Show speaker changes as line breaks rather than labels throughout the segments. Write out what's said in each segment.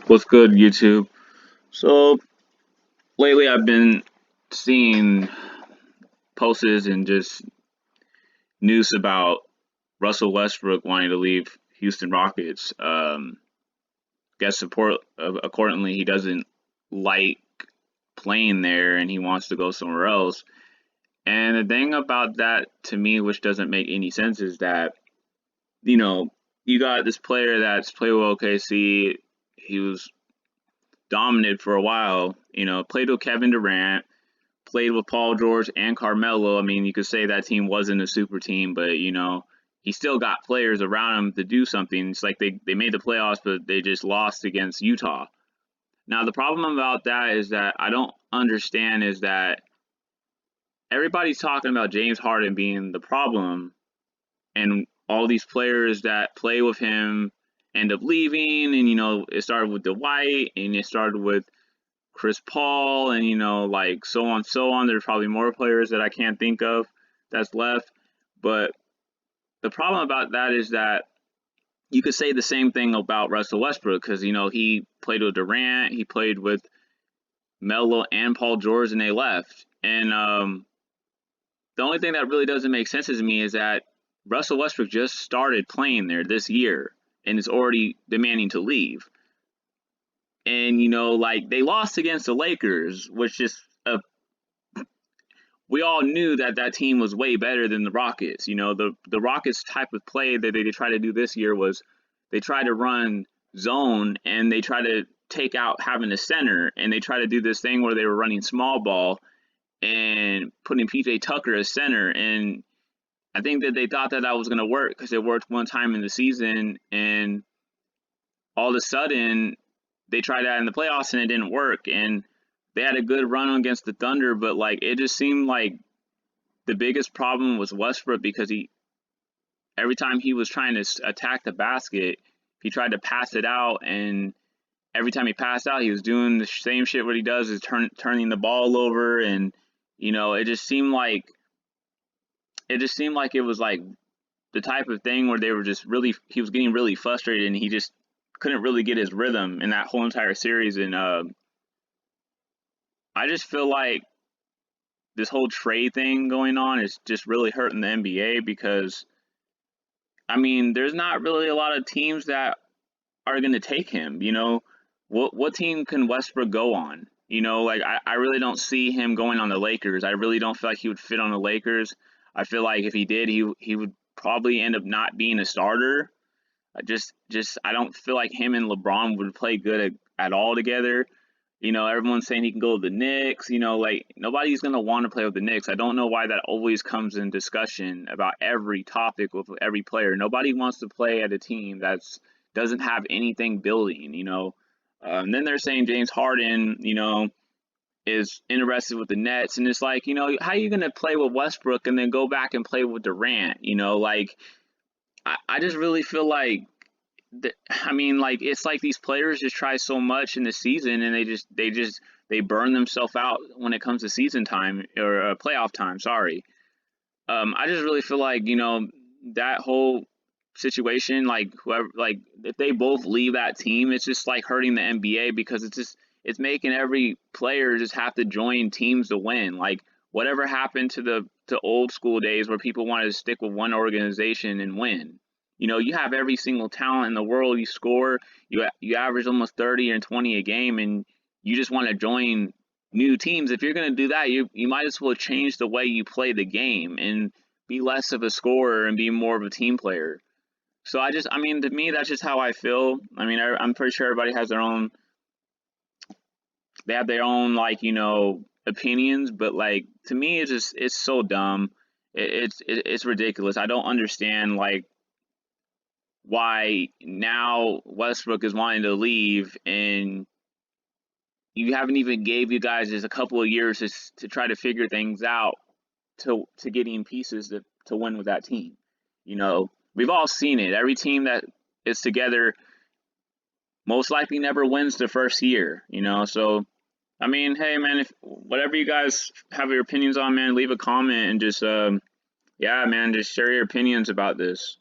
What's good, YouTube? So lately, I've been seeing posts and just news about Russell Westbrook wanting to leave Houston Rockets. Guess support accordingly, he doesn't like playing there and he wants to go somewhere else. And the thing about that to me, which doesn't make any sense, is that you know you got this player that's played with OKC. He was dominant for a while. Played with Kevin Durant, played with Paul George and Carmelo. I mean, you could say that team wasn't a super team, but he still got players around him to do something. It's like they made the playoffs, but they just lost against Utah. Now, the problem about that is that I don't understand is that everybody's talking about James Harden being the problem, and all these players that play with him end up leaving. And, it started with Dwight, and it started with Chris Paul, and like so on, so on. There's probably more players that I can't think of that's left. But the problem about that is that you could say the same thing about Russell Westbrook because he played with Durant, he played with Melo and Paul George, and they left. And the only thing that really doesn't make sense to me is that Russell Westbrook just started playing there this year and is already demanding to leave. And like they lost against the Lakers, which is a we all knew that that team was way better than the Rockets. The Rockets type of play that they tried to do this year was they tried to run zone and they tried to take out having a center, and they tried to do this thing where they were running small ball and putting PJ Tucker as center. And I think that they thought that that was going to work because it worked one time in the season, and all of a sudden they tried that in the playoffs and it didn't work. And they had a good run against the Thunder, but like it just seemed like the biggest problem was Westbrook because he every time he was trying to attack the basket, he tried to pass it out, and every time he passed out, he was doing the same shit. What he does is turning the ball over, and it just seemed like it was like the type of thing where they were just really he was getting really frustrated, and he just couldn't really get his rhythm in that whole entire series. And I just feel like this whole trade thing going on is just really hurting the NBA because I mean, there's not really a lot of teams that are going to take him. What team can Westbrook go on? Like I really don't see him going on the Lakers. I really don't feel like he would fit on the Lakers. I feel like if he did, he would probably end up not being a starter. I just I don't feel like him and LeBron would play good at all together. Everyone's saying he can go to the Knicks. Like nobody's gonna want to play with the Knicks. I don't know why that always comes in discussion about every topic with every player. Nobody wants to play at a team that's doesn't have anything building. Then they're saying James Harden, is interested with the Nets, and it's like, how are you gonna play with Westbrook and then go back and play with Durant? Like I just really feel like I mean, like it's like these players just try so much in the season, and they burn themselves out when it comes to season time or playoff time. Sorry. I just really feel like that whole situation, like whoever, like if they both leave that team, it's just like hurting the NBA because it's making every player just have to join teams to win. Like whatever happened to the old school days where people wanted to stick with one organization and win. You have every single talent in the world. You score, you average almost 30 and 20 a game, and you just want to join new teams. If you're going to do that, you might as well change the way you play the game and be less of a scorer and be more of a team player. So I mean, to me, that's just how I feel. I mean, I'm pretty sure everybody has they have their own like opinions, but like to me, it's so dumb. It's ridiculous. I don't understand like why now Westbrook is wanting to leave, and you haven't even gave you guys just a couple of years to try to figure things out to getting pieces to win with that team. We've all seen it. Every team that is together most likely never wins the first year. So I mean, hey man, if whatever you guys have your opinions on, man, leave a comment and just yeah, man, just share your opinions about this.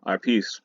All right, peace.